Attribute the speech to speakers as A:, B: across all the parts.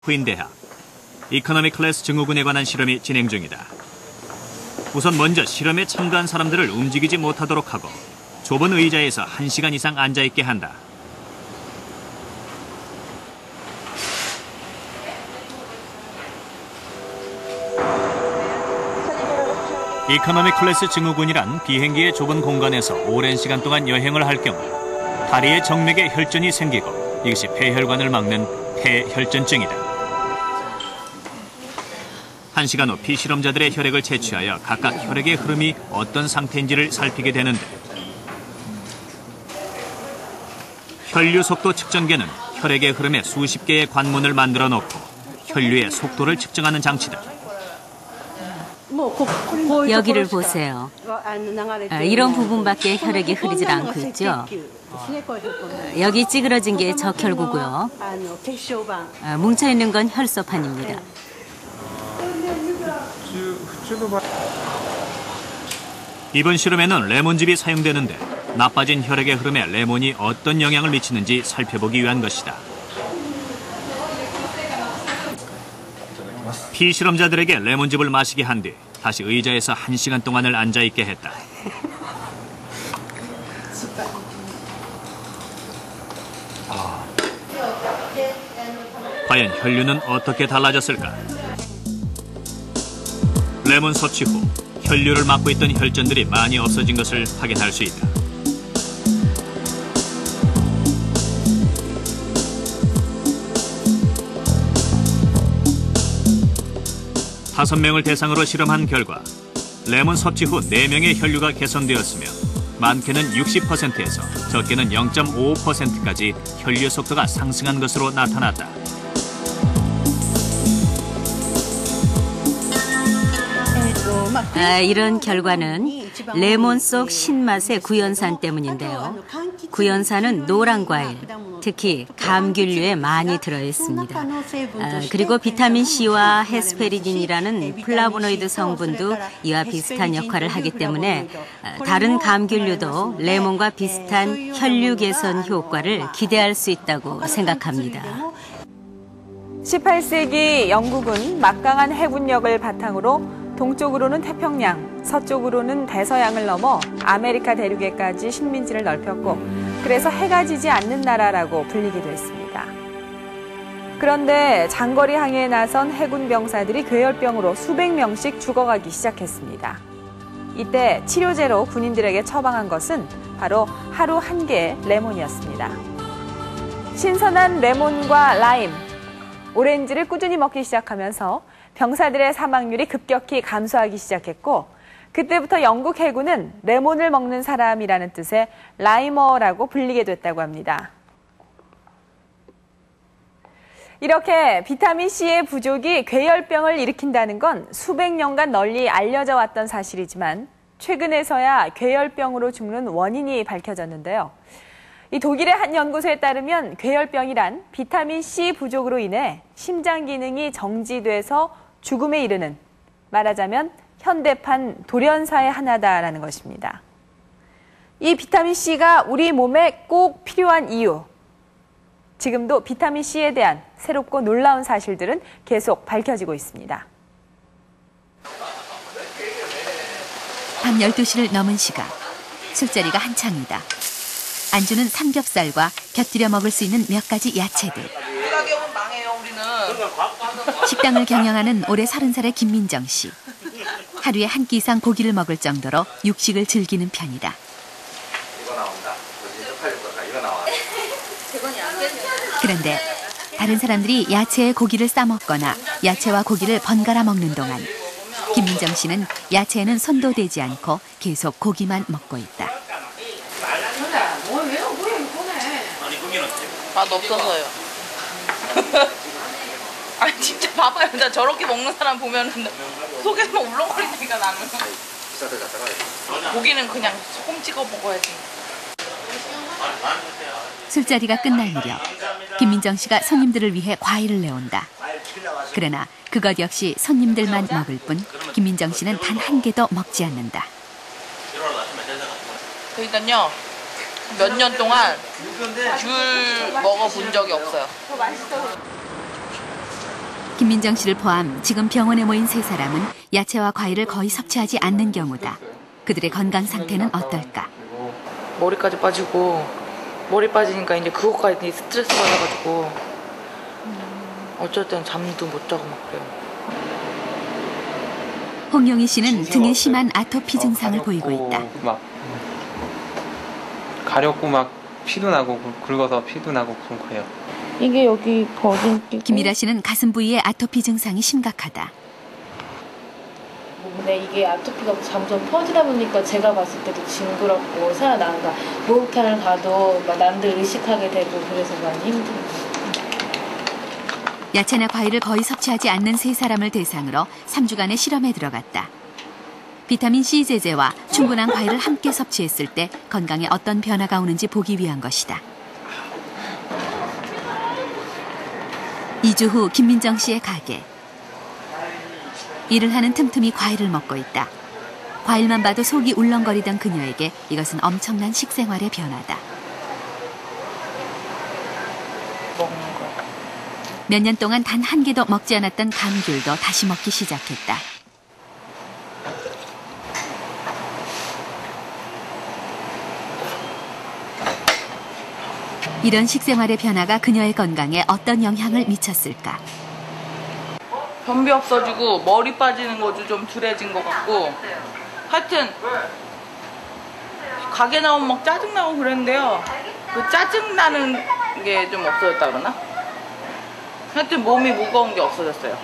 A: 스탠포드 대학. 이코노미 클래스 증후군에 관한 실험이 진행 중이다. 우선 먼저 실험에 참가한 사람들을 움직이지 못하도록 하고 좁은 의자에서 1시간 이상 앉아있게 한다. 이코노미 클래스 증후군이란 비행기의 좁은 공간에서 오랜 시간 동안 여행을 할 경우 다리의 정맥에 혈전이 생기고 이것이 폐혈관을 막는 폐혈전증이다. 1시간 후 피실험자들의 혈액을 채취하여 각각 혈액의 흐름이 어떤 상태인지를 살피게 되는데 혈류 속도 측정계는 혈액의 흐름에 수십 개의 관문을 만들어 놓고 혈류의 속도를 측정하는 장치다.
B: 여기를 보세요. 이런 부분밖에 혈액이 흐르질 않고 있죠. 여기 찌그러진 게 적혈구고요. 뭉쳐있는 건 혈소판입니다.
A: 이번 실험에는 레몬즙이 사용되는데 나빠진 혈액의 흐름에 레몬이 어떤 영향을 미치는지 살펴보기 위한 것이다. 피실험자들에게 레몬즙을 마시게 한 뒤 다시 의자에서 1시간 동안을 앉아있게 했다. 과연 혈류는 어떻게 달라졌을까? 레몬 섭취 후 혈류를 막고 있던 혈전들이 많이 없어진 것을 확인할 수 있다. 다섯 명을 대상으로 실험한 결과 레몬 섭취 후 4명의 혈류가 개선되었으며 많게는 60%에서 적게는 0.55%까지 혈류 속도가 상승한 것으로 나타났다.
B: 이런 결과는 레몬 속 신맛의 구연산 때문인데요. 구연산은 노란 과일, 특히 감귤류에 많이 들어있습니다. 그리고 비타민C와 헤스페리딘이라는 플라보노이드 성분도 이와 비슷한 역할을 하기 때문에 다른 감귤류도 레몬과 비슷한 혈류 개선 효과를 기대할 수 있다고 생각합니다.
C: 18세기 영국은 막강한 해군력을 바탕으로 동쪽으로는 태평양, 서쪽으로는 대서양을 넘어 아메리카 대륙에까지 식민지를 넓혔고 그래서 해가 지지 않는 나라라고 불리기도 했습니다. 그런데 장거리 항해에 나선 해군 병사들이 괴혈병으로 수백 명씩 죽어가기 시작했습니다. 이때 치료제로 군인들에게 처방한 것은 바로 하루 1개의 레몬이었습니다. 신선한 레몬과 라임, 오렌지를 꾸준히 먹기 시작하면서 병사들의 사망률이 급격히 감소하기 시작했고 그때부터 영국 해군은 레몬을 먹는 사람이라는 뜻의 라이머라고 불리게 됐다고 합니다. 이렇게 비타민C의 부족이 괴혈병을 일으킨다는 건 수백 년간 널리 알려져 왔던 사실이지만 최근에서야 괴혈병으로 죽는 원인이 밝혀졌는데요. 이 독일의 한 연구소에 따르면 괴혈병이란 비타민C 부족으로 인해 심장 기능이 정지돼서 죽음에 이르는, 말하자면 현대판 돌연사의 하나다라는 것입니다. 이 비타민C가 우리 몸에 꼭 필요한 이유, 지금도 비타민C에 대한 새롭고 놀라운 사실들은 계속 밝혀지고 있습니다.
D: 밤 12시를 넘은 시각, 술자리가 한창이다. 안주는 삼겹살과 곁들여 먹을 수 있는 몇 가지 야채들. 식당을 경영하는 올해 30살의 김민정 씨. 하루에 한 끼 이상 고기를 먹을 정도로 육식을 즐기는 편이다. 그런데 다른 사람들이 야채에 고기를 싸먹거나 야채와 고기를 번갈아 먹는 동안 김민정 씨는 야채에는 손도 대지 않고 계속 고기만 먹고 있다.
E: 맛 없어서요. 아니 진짜 봐봐요. 나 저렇게 먹는 사람 보면 속에서 울렁거리니까 나는. 고기는 그냥 소금 찍어 먹어야지.
D: 술자리가 끝날 무렵 김민정 씨가 손님들을 위해 과일을 내온다. 그러나 그것 역시 손님들만 먹을 뿐 김민정 씨는 단 한 개도 먹지 않는다.
E: 일단요. 몇 년 동안 귤 먹어본 적이 없어요.
D: 김민정 씨를 포함 지금 병원에 모인 3사람은 야채와 과일을 거의 섭취하지 않는 경우다. 그들의 건강 상태는 어떨까?
E: 머리까지 빠지고 머리 빠지니까 이제 그것까지 스트레스 받아가지고 어쩔 땐 잠도 못 자고 막 그래요.
D: 홍용희 씨는 등에 심한 아토피 증상을 보이고 있다.
F: 막 가렵고 막 피도 나고 긁어서 피도 나고 그래요.
E: 이게 여기 버진 끼고.
D: 김미라 씨는 가슴 부위에 아토피 증상이 심각하다.
G: 근데 이게 아토피가 점점 퍼지다 보니까 제가 봤을 때도 징그럽고 살아나가 목욕탕을 가도 막 남들 의식하게 되고 그래서 많이 힘들어요.
D: 야채나 과일을 거의 섭취하지 않는 3사람을 대상으로 3주간의 실험에 들어갔다. 비타민C 제제와 충분한 과일을 함께 섭취했을 때 건강에 어떤 변화가 오는지 보기 위한 것이다. 2주 후 김민정 씨의 가게. 일을 하는 틈틈이 과일을 먹고 있다. 과일만 봐도 속이 울렁거리던 그녀에게 이것은 엄청난 식생활의 변화다.
E: 먹는 거.
D: 몇 년 동안 단 한 개도 먹지 않았던 감귤도 다시 먹기 시작했다. 이런 식생활의 변화가 그녀의 건강에 어떤 영향을 미쳤을까?
E: 변비 없어지고 머리 빠지는 것도 좀 덜해진 것 같고 하여튼 가게 나오면 막 짜증나고 그랬는데요. 그 짜증나는 게 좀 없어졌다 그러나? 하여튼 몸이 무거운 게 없어졌어요.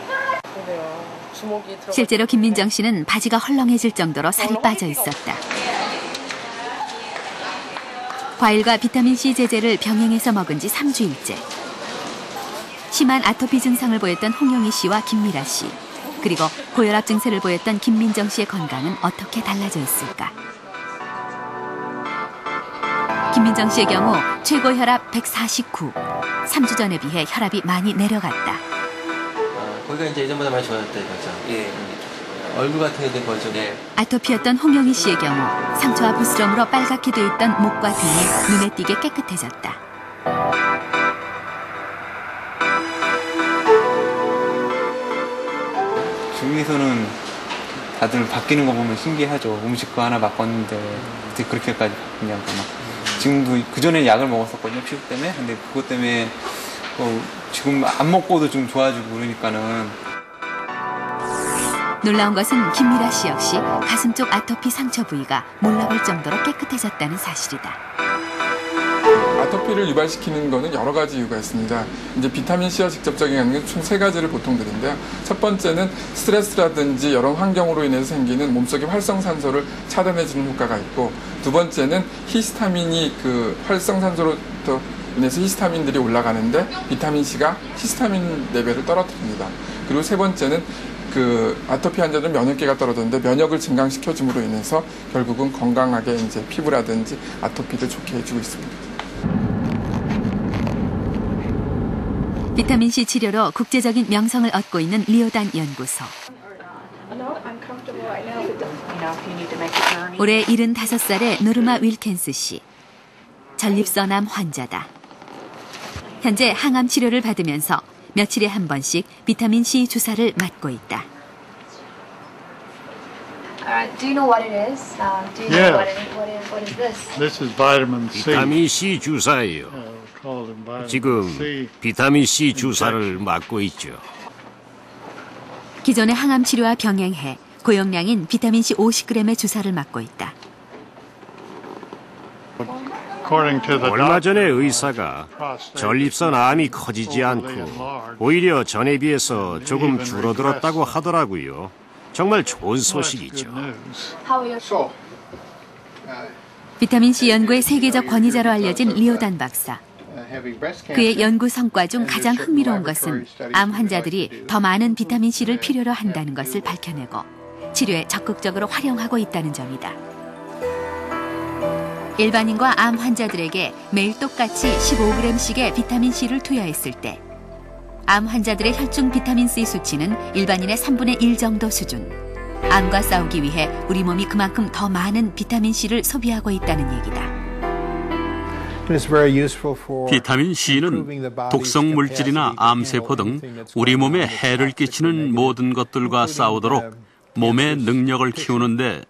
D: 실제로 김민정 씨는 바지가 헐렁해질 정도로 살이 빠져 있었다. 과일과 비타민C 제제를 병행해서 먹은 지 3주일째. 심한 아토피 증상을 보였던 홍용희 씨와 김미라 씨, 그리고 고혈압 증세를 보였던 김민정 씨의 건강은 어떻게 달라져 있을까? 김민정 씨의 경우 최고 혈압 149, 3주 전에 비해 혈압이 많이 내려갔다.
H: 거기가 이제 예전보다 많이 좋아졌다 이거죠. 예. 얼굴 같은 게 벌써. 네.
D: 아토피였던 홍용희 씨의 경우 상처와 부스럼으로 빨갛게 돼 있던 목과 등이 눈에 띄게 깨끗해졌다.
F: 주위에서는 다들 바뀌는 거 보면 신기하죠. 음식도 하나 바꿨는데 어떻게 그렇게까지 바뀌냐고 막. 지금도 그전에 약을 먹었었거든요, 피부 때문에. 근데 그것 때문에 지금 안 먹고도 좀 좋아지고 그러니까는.
D: 놀라운 것은 김미라 씨 역시 가슴 쪽 아토피 상처 부위가 몰라볼 정도로 깨끗해졌다는 사실이다.
I: 아토피를 유발시키는 것은 여러 가지 이유가 있습니다. 이제 비타민C와 직접적인 건 총 3가지를 보통 드는데요. 첫 번째는 스트레스라든지 여러 환경으로 인해서 생기는 몸속의 활성산소를 차단해주는 효과가 있고, 두 번째는 히스타민이 그 활성산소로부터 인해서 히스타민들이 올라가는데 비타민C가 히스타민 레벨을 떨어뜨립니다. 그리고 세 번째는 그 아토피 환자들은 면역계가 떨어졌는데 면역을 증강시켜줌으로 인해서 결국은 건강하게 이제 피부라든지 아토피를 좋게 해주고 있습니다.
D: 비타민C 치료로 국제적인 명성을 얻고 있는 리오단 연구소. 올해 75살의 노르마 윌켄스 씨. 전립선암 환자다. 현재 항암 치료를 받으면서 며칠에 한 번씩 비타민C 주사를 맞고 있다.
J: Do you know what it is? Do you know what is this?
K: This is vitamin C.
L: 비타민 C 주사예요. 지금 비타민 C 주사를 맞고 있죠.
D: 기존의 항암 치료와 병행해 고용량인 비타민C 50g의 주사를 맞고 있다.
L: 얼마 전에 의사가 전립선 암이 커지지 않고 오히려 전에 비해서 조금 줄어들었다고 하더라고요. 정말 좋은 소식이죠.
D: 비타민C 연구의 세계적 권위자로 알려진 리오단 박사. 그의 연구 성과 중 가장 흥미로운 것은 암 환자들이 더 많은 비타민C를 필요로 한다는 것을 밝혀내고 치료에 적극적으로 활용하고 있다는 점이다. 일반인과 암 환자들에게 매일 똑같이 15g씩의 비타민C를 투여했을 때 암 환자들의 혈중 비타민C 수치는 일반인의 3분의 1 정도 수준. 암과 싸우기 위해 우리 몸이 그만큼 더 많은 비타민C를 소비하고 있다는 얘기다.
K: 비타민 C는 독성 물질이나 암세포 등 우리 몸에 해를 끼치는 모든 것들과 싸우도록 몸의 능력을 키우는데